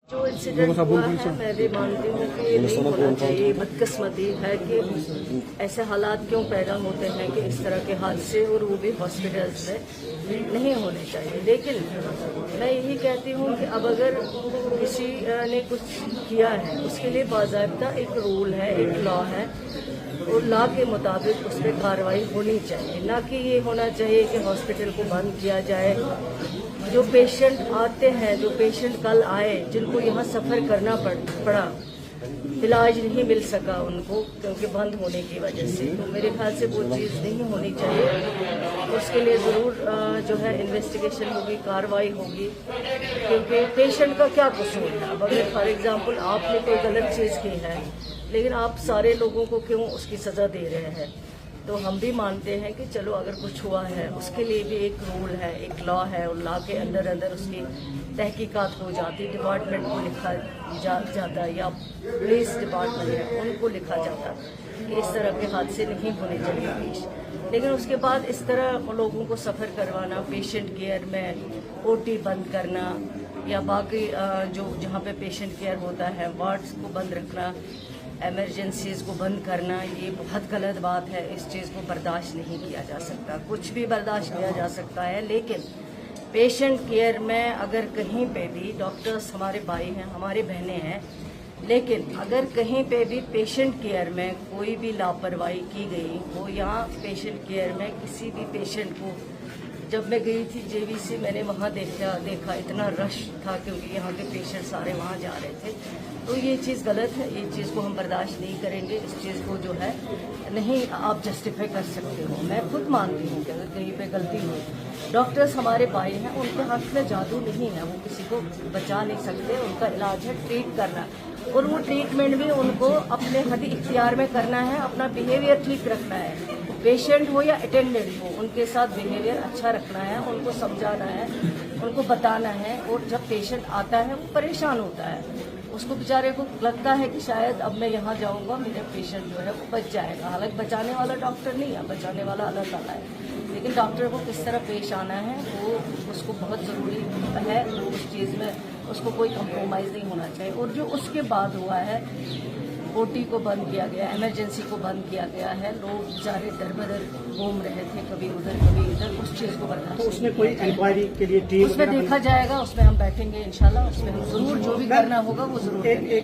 जो इंसिडेंट हुआ है मैं भी मानती हूँ कि ये नहीं होना चाहिए। बदकिस्मती है कि ऐसे हालात क्यों पैदा होते हैं कि इस तरह के हादसे, और वो भी हॉस्पिटल्स में नहीं होने चाहिए। लेकिन मैं यही कहती हूँ कि अब अगर किसी ने कुछ किया है उसके लिए बाकायदा एक रूल है, एक लॉ है, और लॉ के मुताबिक उस पर कार्रवाई होनी चाहिए। ना कि ये होना चाहिए कि हॉस्पिटल को बंद किया जाए। जो पेशेंट आते हैं, जो पेशेंट कल आए जिनको यहाँ सफ़र करना पड़ा, इलाज नहीं मिल सका उनको क्योंकि बंद होने की वजह से, तो मेरे ख्याल से वो चीज़ नहीं होनी चाहिए। उसके लिए ज़रूर जो है इन्वेस्टिगेशन होगी, कार्रवाई होगी, क्योंकि पेशेंट का क्या कसूर है। अब अगर फॉर एग्जांपल आपने कोई गलत चीज़ की है लेकिन आप सारे लोगों को क्यों उसकी सज़ा दे रहे हैं, तो हम भी मानते हैं कि चलो अगर कुछ हुआ है उसके लिए भी एक रूल है, एक लॉ है, और लॉ के अंदर उसकी तहकीकात हो जाती, डिपार्टमेंट को लिखा जाता है या पुलिस डिपार्टमेंट है उनको लिखा जाता कि इस तरह के हादसे नहीं होने चाहिए पेश। लेकिन उसके बाद इस तरह लोगों को सफ़र करवाना, पेशेंट केयर में ओटी बंद करना या बाकी जो जहाँ पे पेशेंट केयर होता है वार्ड्स को बंद रखना, एमरजेंसीज को बंद करना, ये बहुत गलत बात है। इस चीज़ को बर्दाश्त नहीं किया जा सकता। कुछ भी बर्दाश्त किया जा सकता है, लेकिन पेशेंट केयर में अगर कहीं पे भी, डॉक्टर्स हमारे भाई हैं, हमारे बहनें हैं, लेकिन अगर कहीं पे भी पेशेंट केयर में कोई भी लापरवाही की गई हो, या पेशेंट केयर में किसी भी पेशेंट को, जब मैं गई थी जेवीसी मैंने वहाँ देखा इतना रश था क्योंकि यहाँ के पेशेंट सारे वहाँ जा रहे थे। तो ये चीज़ गलत है, ये चीज़ को हम बर्दाश्त नहीं करेंगे। इस चीज़ को जो है नहीं आप जस्टिफाई कर सकते हो। मैं खुद मानती हूँ कि अगर कहीं पे गलती हो, डॉक्टर्स हमारे भाई हैं, उनके हाथ में जादू नहीं है, वो किसी को बचा नहीं सकते। उनका इलाज है ट्रीट करना, और वो ट्रीटमेंट भी उनको अपने हद इख्तियार में करना है, अपना बिहेवियर ठीक रखना है। पेशेंट हो या अटेंडेंट हो, उनके साथ बिहेवियर अच्छा रखना है, उनको समझाना है, उनको बताना है। और जब पेशेंट आता है वो परेशान होता है, उसको बेचारे को लगता है कि शायद अब मैं यहाँ जाऊँगा मेरा पेशेंट जो है वो बच जाएगा। हालांकि बचाने वाला डॉक्टर नहीं है, बचाने वाला अल्लाह ताला है, लेकिन डॉक्टर को किस तरह पेश आना है वो उसको बहुत ज़रूरी है। उस चीज़ में उसको कोई कंप्रोमाइज़ नहीं होना चाहिए। और जो उसके बाद हुआ है, ओटी को बंद किया गया, इमरजेंसी को बंद किया गया है, लोग बेचारे दर बदर घूम रहे थे, कभी उधर कभी इधर, उस चीज़ को बर्दाश्त। तो उसमें कोई इंक्वायरी के लिए टीम उसमें देखा जाएगा, उसमें हम बैठेंगे इंशाल्लाह, उसमें हम जरूर जो भी करना होगा वो जरूर करेंगे।